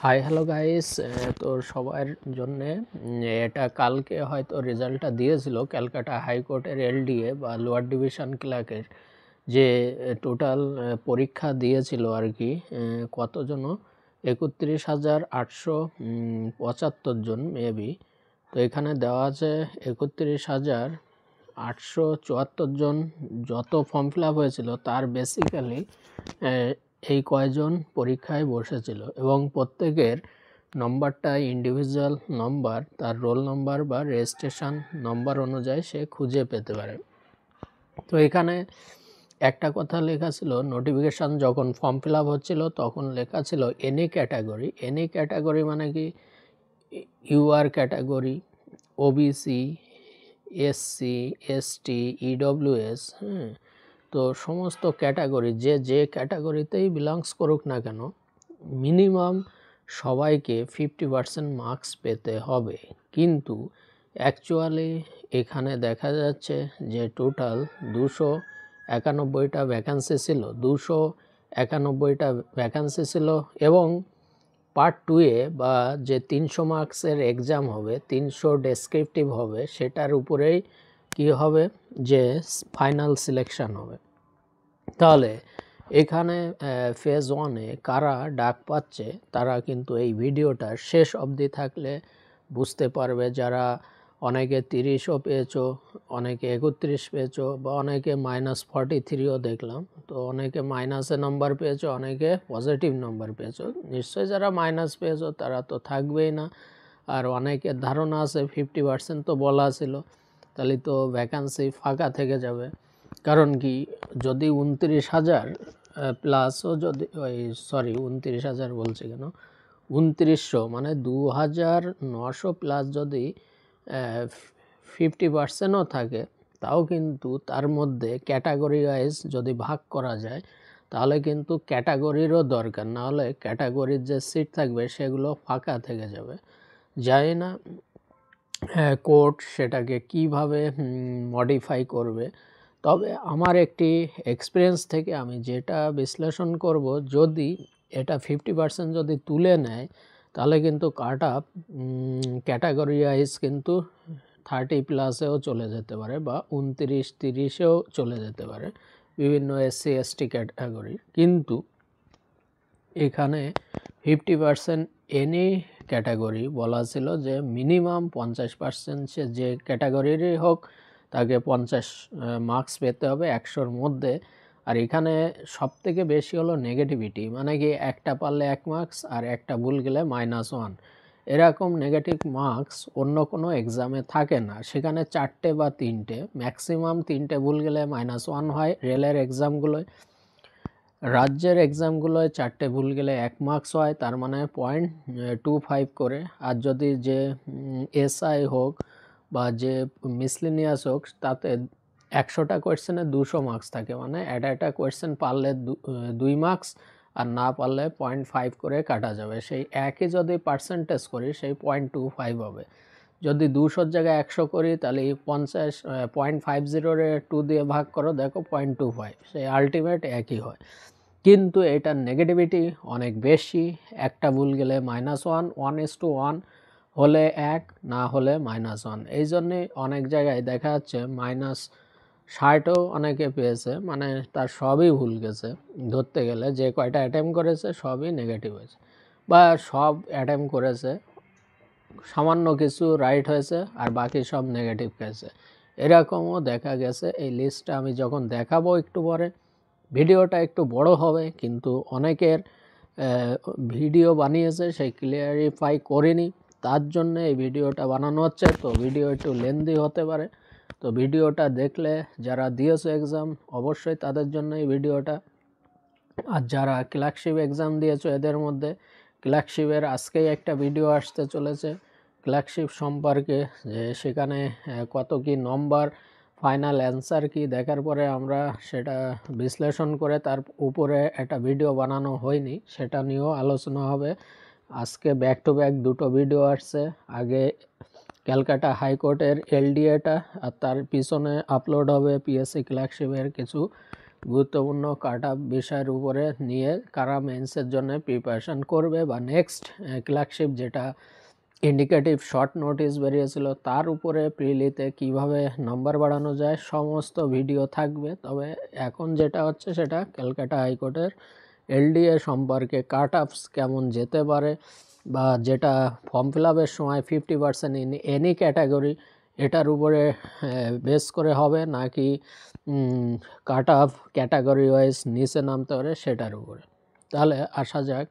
Hi hello guys. তো সবার জন্যে এটা কালকে হয়তো রেজাল্টটা দিয়েছিল ক্যালকাটা হাইকোর্টের এলডিএ বা লোয়ার ডিভিশন ক্লার্কের যে টোটাল পরীক্ষা দিয়েছিল আর কি। কতজন 31,875 জন মেবি। তো এখানে দেওয়া আছে 31,874 জন যত ফর্ম ফিল আপ হয়েছিল তার বেসিক্যালি এই কয়জন পরীক্ষায় বসেছিল এবং প্রত্যেকের নম্বরটা ইন্ডিভিজুয়াল নম্বর, তার রোল নম্বর বা রেজিস্ট্রেশন নম্বর অনুযায়ী সে খুঁজে পেতে পারে। তো এখানে একটা কথা লেখা ছিল, নোটিফিকেশান যখন ফর্ম ফিল আপ হচ্ছিল তখন লেখা ছিল এনি ক্যাটাগরি। এনি ক্যাটাগরি মানে কি UR category, OBC, SC, ST, EWS, হ্যাঁ। তো সমস্ত ক্যাটাগরি যে ক্যাটাগরিতেই বিলংস করুক না কেন মিনিমাম সবাইকে 50% মার্কস পেতে হবে। কিন্তু অ্যাকচুয়ালি এখানে দেখা যাচ্ছে যে টোটাল 291টা ভ্যাকান্সি ছিল, 291টা ভ্যাকান্সি ছিল এবং পার্ট 2-এ বা যে 300 মার্কসের এক্সাম হবে, 300 ডেসক্রিপটিভ হবে, সেটার উপরেই কি হবে যে ফাইনাল সিলেকশন হবে। তাহলে এখানে ফেজ 1-এ কারা ডাক পাচ্ছে তারা কিন্তু এই ভিডিওটার শেষ অবধি থাকলে বুঝতে পারবে। যারা অনেকে 30ও পেয়েছো, অনেকে 31 পেয়েছো বা অনেকে -43ও দেখলাম। তো অনেকে মাইনাসে নাম্বার পেয়েছো, অনেকে পজিটিভ নাম্বার পেয়েছো। নিশ্চয়ই যারা মাইনাস পেয়েছো তারা তো থাকবেই না। আর অনেকের ধারণা আছে 50% তো বলা ছিল, তাহলে তো ভ্যাকান্সি ফাঁকা থেকে যাবে। কারণ কি, যদি 29,000 প্লাসও যদি 29,000 বলছে কেন, 2900 মানে 2,900 প্লাস যদি 50%ও থাকে, তাও কিন্তু তার মধ্যে ক্যাটাগরি ওয়াইজ যদি ভাগ করা যায় তাহলে কিন্তু ক্যাটাগরিরও দরকার, না হলে ক্যাটাগরির যে সিট থাকবে সেগুলো ফাঁকা থেকে যাবে। জানি না কোর্ট সেটাকে কিভাবে মডিফাই করবে। তবে আমার একটি এক্সপিরিয়েন্স থেকে আমি যেটা বিশ্লেষণ করব, যদি এটা 50% যদি তুলে নেয় তাহলে কিন্তু কাট আপ ক্যাটাগরি ওয়াইজ কিন্তু 30+ চলে যেতে পারে বা 29-30-এও চলে যেতে পারে বিভিন্ন SC ST ক্যাটাগরি। কিন্তু এখানে 50% এনি ক্যাটাগরি বলা ছিল যে মিনিমাম 50% সে যে ক্যাটাগরিরই হোক তাকে 50 মার্কস পেতে হবে 100-র মধ্যে। আর এখানে সবথেকে বেশি হলো নেগেটিভিটি, মানে কি একটা পারলে 1 মার্কস আর একটা ভুল গেলে -1। এরকম নেগেটিভ মার্কস অন্য কোনো এক্সামে থাকে না। সেখানে 4টে বা 3টে, ম্যাক্সিমাম 3টে ভুল গেলে -1 হয় রেলের এক্সামগুলোয়। রাজ্যের এক্সামগুলোয় 4টে ভুল গেলে 1 মার্কস হয়, তার মানে 0.25 করে। আর যদি যে SI হোক বা যে মিসলিনিয়াস হোক তাতে 100টা কোয়েশ্চেনে 200 মার্কস থাকে, মানে একটা কোয়েশ্চেন পারলে 2 মার্কস আর না পারলে 0.5 করে কাটা যাবে। সেই একই যদি পার্সেন্টেজ করি সেই 0.25 হবে। যদি 200-র জায়গায় 100 করি তাহলে 50 0.50-রে 2 দিয়ে ভাগ করো, দেখো 0.25, সেই আলটিমেট একই হয়। কিন্তু এটার নেগেটিভিটি অনেক বেশি। একটা ভুল গেলে -1, 1:1 হলে 1, না হলে -1। এই জন্যে অনেক জায়গায় দেখা যাচ্ছে -60ও অনেকে পেয়েছে, মানে তার সবই ভুল গেছে। ধরতে গেলে যে কয়টা অ্যাটেম্প করেছে সবই নেগেটিভ হয়েছে, বা সব অ্যাটেম্প করেছে সামান্য কিছু রাইট হয়েছে আর বাকি সব নেগেটিভ গেছে, এরকমও দেখা গেছে। এই লিস্টটা আমি যখন দেখাবো একটু পরে, ভিডিওটা একটু বড় হবে, কিন্তু অনেকের ভিডিও বানিয়েছে সেই ক্লিয়ারিফাই করিনি, তার জন্য এই ভিডিওটা বানানো হচ্ছে। তো ভিডিও একটু লেন্দি হতে পারে, তো ভিডিওটা দেখলে যারা দিয়েছে এক্সাম অবশ্যই তাদের জন্য এই ভিডিওটা। আর যারা ক্লার্কশিপ এক্সাম দিয়েছো এদের মধ্যে ক্লার্কশিপের আজকেই একটা ভিডিও আসতে চলেছে ক্লার্কশিপ সম্পর্কে, যে সেখানে কত কি নম্বর, ফাইনাল অ্যান্সার কি, দেখার পরে আমরা সেটা বিশ্লেষণ করে তার উপরে একটা ভিডিও বানানো হয়নি, সেটা নিয়েও আলোচনা হবে। আজকে ব্যাক টু ব্যাক দুটো ভিডিও আসছে, আগে ক্যালকাটা হাইকোর্টের LDAটা আর তার পিছনে আপলোড হবে PSC ক্লার্কশিপের কিছু গুরুত্বপূর্ণ কাট অফ বিষয়ের উপরে নিয়ে কারা মেন্সের জন্য প্রিপারেশান করবে বা নেক্সট ক্লার্কশিপ যেটা ইন্ডিকেটিভ শর্ট নোটিশ বেরিয়েছিল তার উপরে প্রিলিতে কিভাবে নাম্বার বাড়ানো যায় সমস্ত ভিডিও থাকবে। তবে এখন যেটা হচ্ছে সেটা ক্যালকাটা হাইকোর্টের এলডিএ সম্পর্কে কাট অফস কেমন যেতে পারে বা যেটা ফর্ম ফিল আপের সময় 50% ইন এনি ক্যাটাগরি এটার উপরে বেস করে হবে নাকি কাট অফ ক্যাটাগরি ওয়াইজ নিচে নামতে পারে সেটার উপরে। তাহলে আসা যাক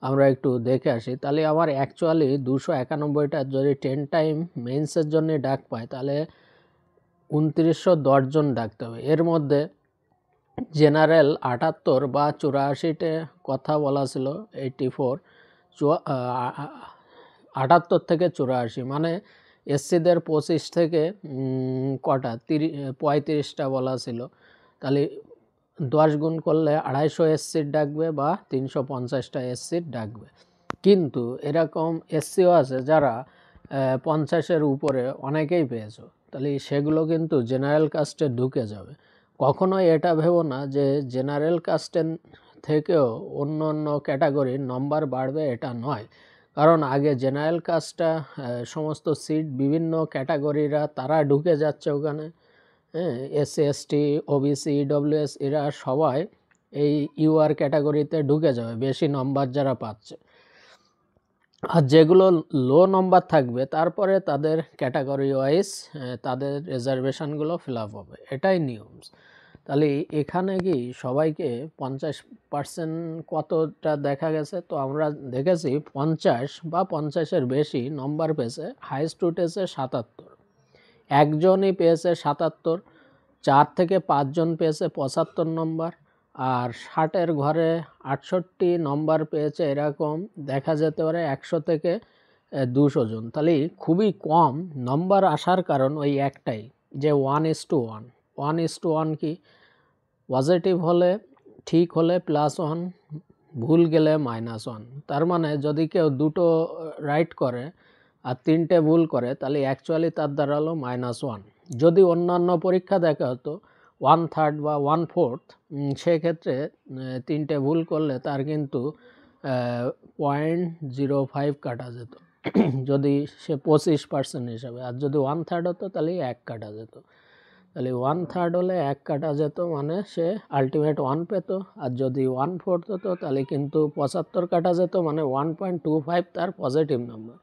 আমরা একটু দেখে আসি। তাহলে আমার অ্যাকচুয়ালি 291টা যদি 10 টাইম মেন্সের জন্য ডাক পায় তাহলে 2910 জন ডাকতে হবে। এর মধ্যে জেনারেল 78 বা 84টে কথা বলা ছিল 84 78 থেকে 84 মানে এসসিদের 25 থেকে কটা 35টা বলা ছিল। তাহলে 10 গুণ করলে 250 এসসির ডাকবে বা 350টা এসসির ডাকবে। কিন্তু এরকম এসসিও আছে যারা 50-এর উপরে অনেকেই পেয়েছো, তাহলে সেগুলো কিন্তু জেনারেল কাস্টে ঢুকে যাবে। কখনোই এটা ভেবো না যে জেনারেল কাস্টের থেকেও অন্য অন্য ক্যাটাগরির নম্বর বাড়বে, এটা নয়। কারণ আগে জেনারেল কাস্টটা সমস্ত সিট বিভিন্ন ক্যাটাগরিরা তারা ঢুকে যাচ্ছে ওখানে, হ্যাঁ, এসসি এসটি ওবিসি ইডব্লিউএস এরা সবাই এই ইউআর ক্যাটাগরিতে ঢুকে যাবে বেশি নম্বর যারা পাচ্ছে। আর যেগুলো লো নম্বর থাকবে তারপরে তাদের ক্যাটাগরি ওয়াইজ তাদের রিজার্ভেশনগুলো ফিল আপ হবে, এটাই নিয়ম। তাহলে এখানে কি সবাইকে 50% কতটা দেখা গেছে? তো আমরা দেখেছি 50 বা 50-এর বেশি নম্বর পেয়েছে, হাইস্ট উঠেছে 77, একজনই পেয়েছে 77, 4 থেকে 5 জন পেয়েছে 75 নম্বর, আর 60-এর ঘরে 68 নম্বর পেয়েছে এরকম দেখা যেতে পারে 100 থেকে 200 জন। তাহলে খুবই কম নম্বর আসার কারণ ওই একটাই যে 1:1। 1:1 কি? পজিটিভ হলে ঠিক হলে +1, ভুল গেলে -1। তার মানে যদি কেউ দুটো রাইট করে আর 3টে ভুল করে তাহলে অ্যাকচুয়ালি তার দাঁড়ালো -1। যদি অন্যান্য পরীক্ষা দেখা হতো 1/3 বা 1/4, সেক্ষেত্রে 3টে ভুল করলে তার কিন্তু 0.05 কাটা যেত যদি সে 25% হিসাবে, আর যদি 1/3 হতো তাহলে 1 কাটা যেত। তাহলে 1/3 হলে 1 কাটা যেত মানে সে আলটিমেট 1 পেত। আর যদি 1/4 হতো তাহলে কিন্তু 75 কাটা যেত মানে 1.25 তার পজিটিভ নাম্বার,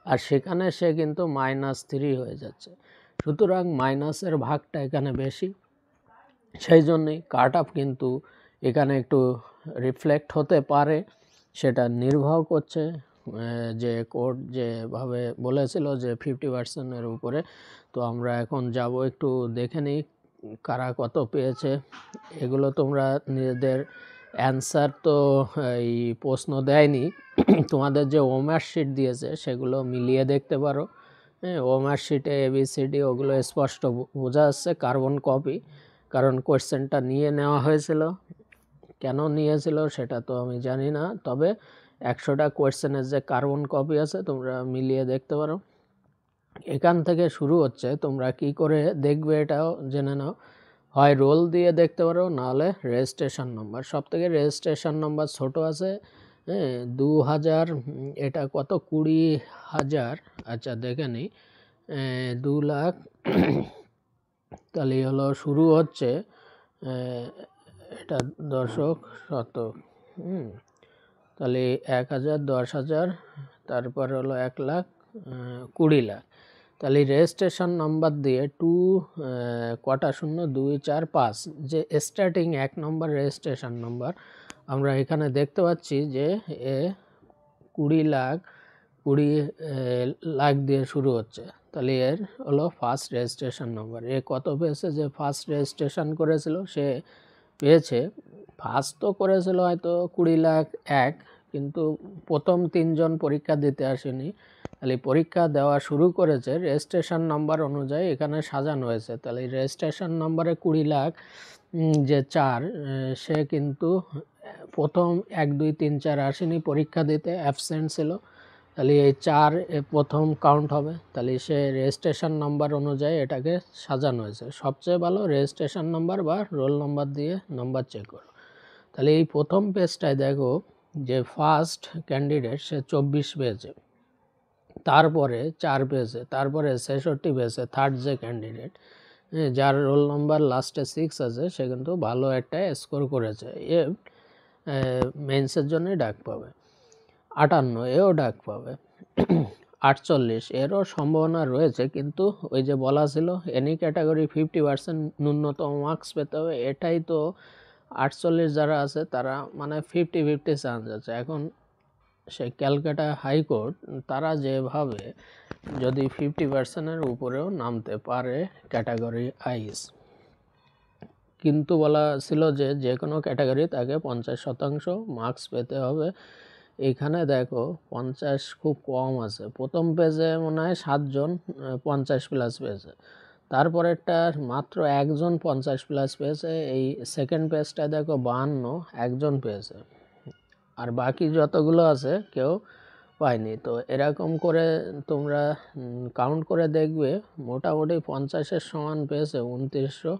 আর সেখানে সে কিন্তু -3 হয়ে যাচ্ছে। সুতরাং মাইনাসের ভাগটা এখানে বেশি, সেই জন্যই কাট অফ কিন্তু এখানে একটু রিফ্লেক্ট হতে পারে। সেটা নির্ভর করছে যে কোর্ট যেভাবে বলেছিল যে 50%-এর উপরে। তো আমরা এখন যাব একটু দেখে নিই কারা কত পেয়েছে। এগুলো তোমরা নিজেদের অ্যান্সার তো এই প্রশ্ন দেয়নি, তোমাদের যে হোমওয়ার্ক শিট দিয়েছে সেগুলো মিলিয়ে দেখতে পারো। হ্যাঁ, হোমওয়ার্ক শিটে ABCD ওগুলো স্পষ্ট বোঝা যাচ্ছে কার্বন কপি, কারণ কোয়েশ্চেনটা নিয়ে নেওয়া হয়েছিল। কেন নিয়েছিল সেটা তো আমি জানি না, তবে 100টা কোয়েশ্চেনের যে কার্বন কপি আছে তোমরা মিলিয়ে দেখতে পারো। এখান থেকে শুরু হচ্ছে, তোমরা কি করে দেখবে এটাও জেনে নাও। হয় রোল দিয়ে দেখতে পারো, নাহলে রেজিস্ট্রেশন নম্বর। সব থেকে রেজিস্ট্রেশন নম্বর ছোট আছে, হ্যাঁ, 2000, এটা কত 20,000। আচ্ছা দেখে নিই, 2 লাখ। তাহলে হলো শুরু হচ্ছে এটা দশক শতক, তাহলে 1000, 10,000, তারপর হলো 1 লাখ, 20 লাখ। তাহলে রেজিস্ট্রেশন নাম্বার দিয়ে 2 কটা 0 2 4 5 যে স্টার্টিং 1 নম্বর রেজিস্ট্রেশন নাম্বার আমরা এখানে দেখতে পাচ্ছি যে 20 লাখ 20 লাখ দিয়ে শুরু হচ্ছে। তাহলে এর হলো ফার্স্ট রেজিস্ট্রেশন নাম্বার। এ কত পেয়েছে? যে ফার্স্ট রেজিস্ট্রেশন করেছিল সে পেয়েছে, ফার্স্ট তো করেছিল হয়তো 20 লাখ 1, কিন্তু প্রথম 3 জন পরীক্ষা দিতে আসেনি। তাহলে পরীক্ষা দেওয়া শুরু করেছে রেজিস্ট্রেশন নাম্বার অনুযায়ী এখানে সাজানো হয়েছে। তাহলে রেজিস্ট্রেশন নাম্বারে 20 লাখ যে 4, সে কিন্তু প্রথম 1 2 3 4 আসেনি পরীক্ষা দিতে, অ্যাবসেন্ট ছিল। তাহলে এই 4 প্রথম কাউন্ট হবে। তাহলে সে রেজিস্ট্রেশন নাম্বার অনুযায়ী এটাকে সাজানো হয়েছে। সবচেয়ে ভালো রেজিস্ট্রেশন নাম্বার বা রোল নাম্বার দিয়ে নাম্বার চেক করো। তাহলে এই প্রথম পেজটায় দেখো যে ফার্স্ট ক্যান্ডিডেট সে 24 পেয়েছে, তারপরে 4 পেয়েছে, তারপরে 66 পেয়েছে থার্ড যে ক্যান্ডিডেট, যার রোল নাম্বার লাস্টে 6 আছে, সে কিন্তু ভালো একটা স্কোর করেছে, এ মেন্সের জন্যই ডাক পাবে। 58 এও ডাক পাবে। 48 এরও সম্ভাবনা রয়েছে, কিন্তু ওই যে বলা ছিল এনি ক্যাটাগরি 50% ন্যূনতম মার্কস পেতে হবে, এটাই তো 48 যারা আছে তারা মানে 50-50 চান্স আছে। এখন সেই ক্যালকাটা হাইকোর্ট তারা যেভাবে যদি 50%-এর উপরেও নামতে পারে ক্যাটাগরি আইস, কিন্তু বলা ছিল যে যে কোনো ক্যাটাগরি তাকে 50% মার্কস পেতে হবে। এখানে দেখো 50 খুব কম আছে। প্রথম পেজে মনে হয় 7 জন 50+ পেয়েছে, তারপরেরটা মাত্র একজন 50+ পেয়েছে। এই সেকেন্ড পেজটা দেখো 52 একজন পেয়েছে, আর বাকি যতগুলো আছে কেউ পায়নি। তো এরকম করে তোমরা কাউন্ট করে দেখবে, মোটামুটি 50-এর সমান পেয়েছে 2900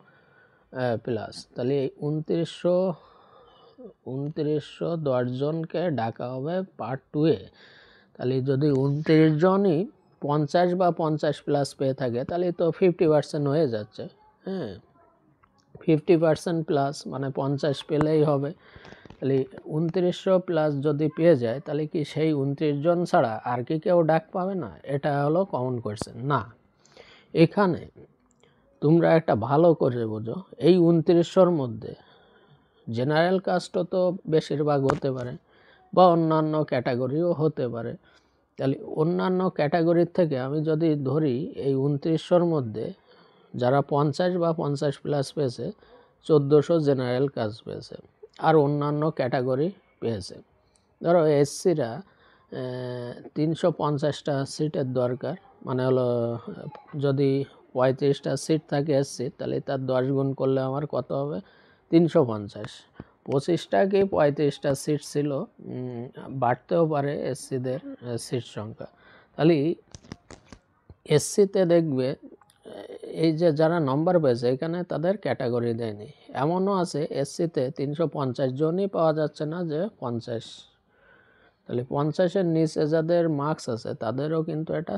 প্লাস। তাহলে এই 2900 10জনকে ডাকা হবে পার্ট 2-এ। তাহলে যদি 29 জনই 50 বা 50+ পেয়ে থাকে, তাহলে তো 50% হয়ে যাচ্ছে। হ্যাঁ, 50% প্লাস মানে 50 পেলেই হবে। তাহলে 2900 প্লাস যদি পেয়ে যায়, তাহলে কি সেই 29 জন ছাড়া আর কি কেউ ডাক পাবে না? এটা হলো কমন কোয়েশ্চেন না। এখানে তোমরা একটা ভালো করে বোঝো, এই 2900-র মধ্যে জেনারেল কাস্টও তো বেশিরভাগ হতে পারে, বা অন্যান্য ক্যাটাগরিও হতে পারে। তাহলে অন্যান্য ক্যাটাগরির থেকে আমি যদি ধরি এই 2900-র মধ্যে যারা 50 বা 50+ পেয়েছে, 1400 জেনারেল কাস্ট পেয়েছে, আর অন্যান্য ক্যাটাগরি পেয়েছে। ধরো এসসিরা 350টা সিটের দরকার, মানে হলো যদি 35টা সিট থাকে এসসি, তাহলে তার 10 গুণ করলে আমার কত হবে? 350। 25টা কি 35টা সিট ছিল, বাড়তেও পারে এসসিদের সিট সংখ্যা। তাহলে এসসিতে দেখবে এই যে যারা নম্বর পেয়েছে এখানে তাদের ক্যাটাগরি দেয়নি। এমনও আছে এসসিতে 350 জনই পাওয়া যাচ্ছে না যে 50। তাহলে 50-এর নিচে যাদের মার্কস আছে তাদেরও কিন্তু এটা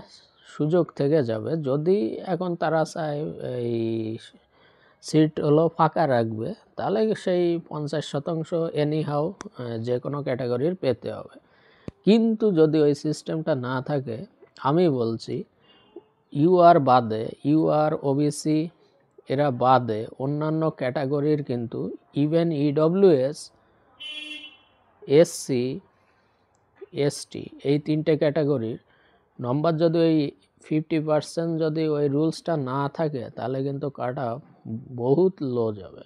সুযোগ থেকে যাবে, যদি এখন তারা চায় এই সিট হলো ফাঁকা রাখবে, তাহলে সেই 50% এনিহাও যে কোনো ক্যাটাগরির পেতে হবে। কিন্তু যদি ওই সিস্টেমটা না থাকে, আমি বলছি ইউআর বাদে, ইউআর ওবিসি এরা বাদে অন্যান্য ক্যাটাগরির কিন্তু ইভেন ইডব্লিউএস, এসসি, এসটি এই 3টে ক্যাটাগরির নম্বর যদি ওই 50% যদি ওই রুলসটা না থাকে, তাহলে কিন্তু কাট অফ বহুত লো যাবে।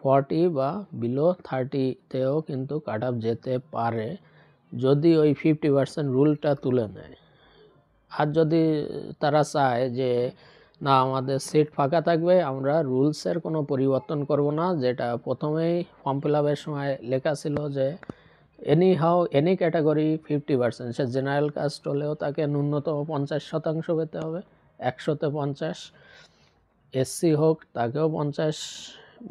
40 বা বিলো 30-তেও কিন্তু কাট অফ যেতে পারে, যদি ওই 50% রুলটা তুলে নেয়। আর যদি তারা চায় যে না আমাদের সিট ফাঁকা থাকবে, আমরা রুলসের কোনো পরিবর্তন করব না, যেটা প্রথমেই ফর্ম ফিল আপের সময় লেখা ছিল যে এনি ক্যাটাগরি 50%, সে জেনারেল কাস্ট হলেও তাকে ন্যূনতম 50% পেতে হবে, 100-তে 50। এসসি হোক তাকেও 50,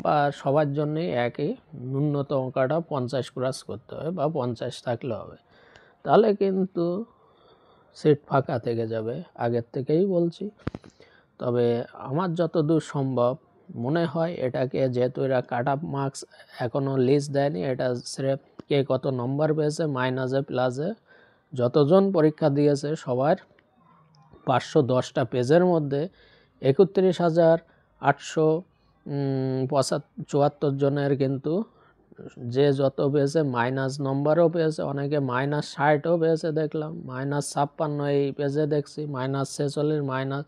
বা সবার জন্যই একই ন্যূনতম কাট অফ 50 ক্রস করতে হবে, বা 50 থাকলে হবে। তাহলে কিন্তু সিট ফাঁকা থেকে যাবে, আগের থেকেই বলছি। তবে আমার যতদূর সম্ভব মনে হয় এটাকে, যেহেতু এরা কাট অফ মার্কস এখনও লিস্ট দেয়নি, এটা স্রেফ কে কত নম্বর পেয়েছে মাইনাসে প্লাসে যতজন পরীক্ষা দিয়েছে সবার 510টা পেজের মধ্যে 31,874 জনের কিন্তু যে যত পেয়েছে মাইনাস নম্বরও পেয়েছে, অনেকে -60ও পেয়েছে দেখলাম, -56 এই পেজে দেখছি, -46, মাইনাস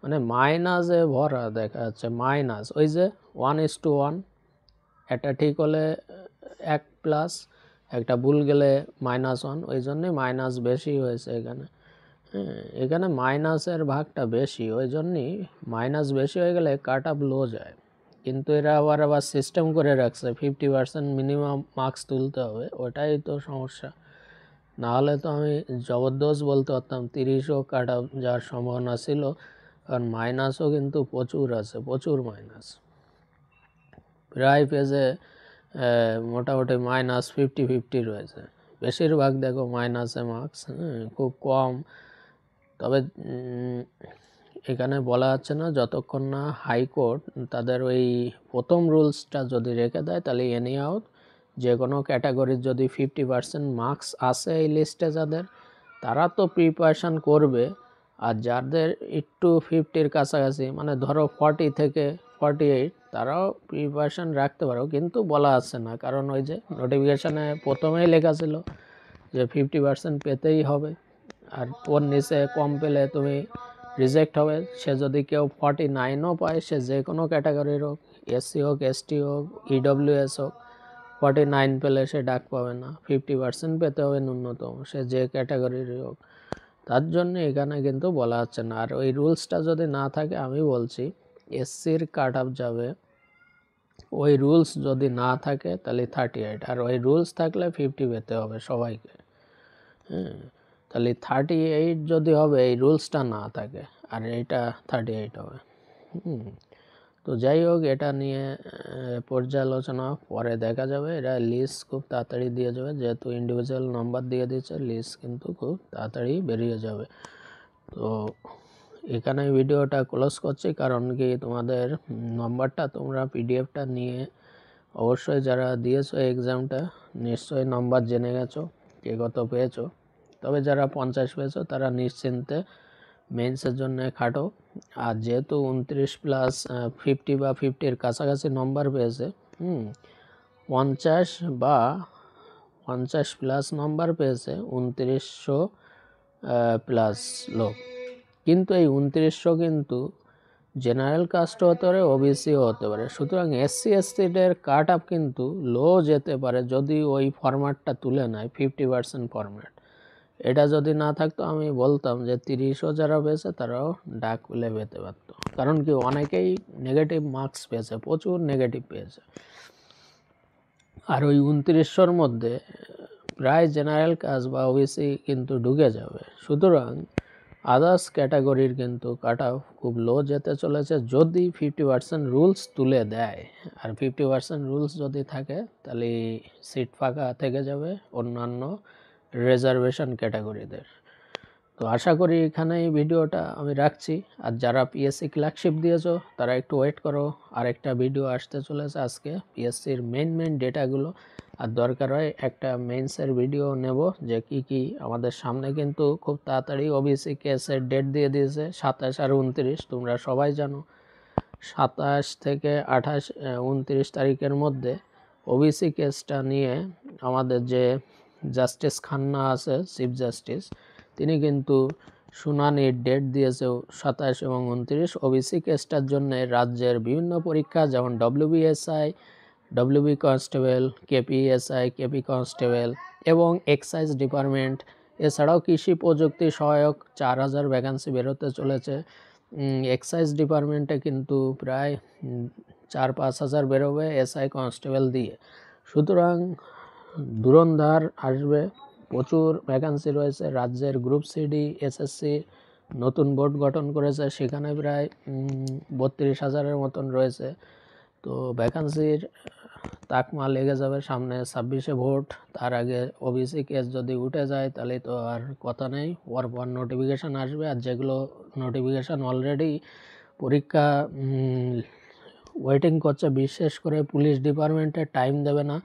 মানে মাইনাসে ভরা দেখা যাচ্ছে। মাইনাস ওই যে 1:1, একটা ঠিক হলে 1+, একটা ভুল গেলে -1, ওই জন্যই মাইনাস বেশি হয়েছে এখানে। এখানে মাইনাসের ভাগটা বেশি, ওই জন্যই মাইনাস বেশি হয়ে গেলে কাট অফ লো যায়। কিন্তু এরা আবার সিস্টেম করে রাখছে 50% মিনিমাম মার্কস তুলতে হবে, ওটাই তো সমস্যা। না হলে তো আমি জবরদস্ত বলতে পারতাম 30ও কাট অফ যাওয়ার সম্ভাবনা ছিল, কারণ মাইনাসও কিন্তু প্রচুর আছে, প্রচুর মাইনাস। প্রায় পেজে মোটামুটি -50-50 রয়েছে, বেশিরভাগ দেখো মাইনাসে মার্কস, খুব কম। তবে এখানে বলা যাচ্ছে না, যতক্ষণ না হাইকোর্ট তাদের ওই প্রথম রুলসটা যদি রেখে দেয়, তাহলে এনি আউট যে কোনো ক্যাটাগরির যদি 50% মার্কস আসে এই লিস্টে যাদের, তারা তো প্রিপারেশান করবে। আর যাদের একটু 50-র কাছাকাছি, মানে ধরো 40 থেকে 48, তারাও প্রিপারেশান রাখতে পারো, কিন্তু বলা আছে না, কারণ ওই যে নোটিফিকেশানে প্রথমেই লেখা ছিল যে 50% পেতেই হবে, আর ওর নিচে কম পেলে তুমি রিজেক্ট হবে। সে যদি কেউ 49ও পায়, সে যে কোনো ক্যাটাগরির হোক, এসসি হোক, এসটি হোক, ইডব্লিউএস হোক, 49 পেলে সে ডাক পাবে না, 50% পেতে হবে ন্যূনতম, সে যে ক্যাটাগরিরই হোক। তার জন্য এখানে কিন্তু বলা হচ্ছে না। আর ওই রুলসটা যদি না থাকে, আমি বলছি এসসির কাট অফ যাবে, ওই রুলস যদি না থাকে তাহলে 38, আর ওই রুলস থাকলে 50 পেতে হবে সবাইকে। তাহলে 38 যদি হবে, এই রুলসটা না থাকে, আর এইটা 38 হবে। তো যাই হোক, এটা নিয়ে পর্যালোচনা পরে দেখা যাবে। এরা লিস্ট খুব তাড়াতাড়ি দিয়ে যাবে, যেহেতু ইন্ডিভিজুয়াল নাম্বার দিয়ে দিচ্ছে, লিস্ট কিন্তু খুব তাড়াতাড়ি বেরিয়ে যাবে। তো এখানে ভিডিওটা ক্লোজ করছি, কারণ কি তোমাদের নাম্বারটা তোমরা পিডিএফটা নিয়ে অবশ্যই যারা দিয়েছো এক্সামটা, নিশ্চয়ই নাম্বার জেনে গেছো কে কত পেয়েছো। তবে যারা 50 পেয়েছো তারা নিশ্চিন্তে মেন্সের জন্য খাটো। আর যেহেতু 29+50 বা 50-র কাছাকাছি নম্বর পেয়েছে, 50 বা 50+ নম্বর পেয়েছে 2900 প্লাস লোক, কিন্তু এই 2900 কিন্তু জেনারেল কাস্টও হতে পারে, ওবিসিও হতে পারে। সুতরাং এসসি এসটিদের কাট আপ কিন্তু লো যেতে পারে যদি ওই ফরম্যাটটা তুলে নেয়, 50% ফরম্যাট। এটা যদি না থাকতো, আমি বলতাম যে 30ও যারা পেয়েছে তারাও ডাক পেলে পেতে পারতো, কারণ কি অনেকেই নেগেটিভ মার্কস পেয়েছে, প্রচুর নেগেটিভ পেয়েছে। আর ওই 2900-র মধ্যে প্রায় জেনারেল কাস্ট বা ওবিসি কিন্তু ঢুকে যাবে। সুতরাং আদার্স ক্যাটাগরির কিন্তু কাট অফ খুব লো যেতে চলেছে যদি 50% রুলস তুলে দেয়। আর 50% রুলস যদি থাকে, তাহলে সিট ফাঁকা থেকে যাবে অন্যান্য রিজার্ভেশন ক্যাটাগরিদের। তো আশা করি এখানেই ভিডিওটা আমি রাখছি। আর যারা পিএসসি ক্লার্কশিপ দিয়েছো, তারা একটু ওয়েট করো, আরেকটা ভিডিও আসতে চলেছে আজকে পিএসসির মেইন ডেটাগুলো। আর দরকার হয় একটা মেইনসের ভিডিও নেব, যে কি আমাদের সামনে কিন্তু খুব তাড়াতাড়ি ওবিসি কেসের ডেট দিয়ে দিয়েছে, 27 আর 29। তোমরা সবাই জানো 27 থেকে 28, 29 তারিখের মধ্যে ওবিসি কেসটা নিয়ে আমাদের যে জাস্টিস খান্না আছে, চিফ জাস্টিস, তিনি কিন্তু শুনানির ডেট দিয়েছে 27 এবং 29। ওবিসি কেসটার জন্য রাজ্যের বিভিন্ন পরীক্ষা, যেমন WBSI, WB constable, KPSI, KP constable এবং এক্সাইজ ডিপার্টমেন্ট, এছাড়াও কৃষি প্রযুক্তি সহায়ক 4000 ভ্যাকান্সি বেরোতে চলেছে। এক্সাইজ ডিপার্টমেন্টে কিন্তু প্রায় 4-5 হাজার বেরোবে এসআই কনস্টেবল দিয়ে। সুতরাং ধুরন্ধর আসবে, প্রচুর ভ্যাকান্সি রয়েছে। রাজ্যের গ্রুপ সিডি এসএসসি নতুন বোর্ড গঠন করেছে, সেখানে প্রায় 32,000-এর মতন রয়েছে। তো ভ্যাকান্সির তাকমা লেগে যাবে, সামনে 26-এ ভোট, তার আগে ওবিসি কেস যদি উঠে যায়, তাহলে তো আর কথা নেই, পরপর নোটিফিকেশান আসবে। আর যেগুলো নোটিফিকেশান অলরেডি পরীক্ষা ওয়েটিং করছে, বিশেষ করে পুলিশ ডিপার্টমেন্টে টাইম দেবে না।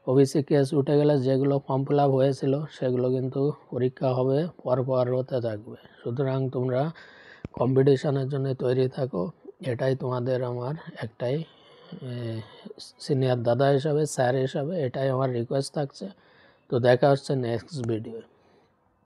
ওবিসি কেস উঠে গেলে যেগুলো ফর্ম ফিল আপ হয়েছিল, সেগুলো কিন্তু পরীক্ষা হবে, পরপর হতে থাকবে। সুতরাং তোমরা কম্পিটিশানের জন্য তৈরি থাকো, এটাই তোমাদের আমার একটাই সিনিয়র দাদা হিসাবে, স্যার হিসাবে এটাই আমার রিকোয়েস্ট থাকছে। তো দেখা হচ্ছে নেক্সট ভিডিও।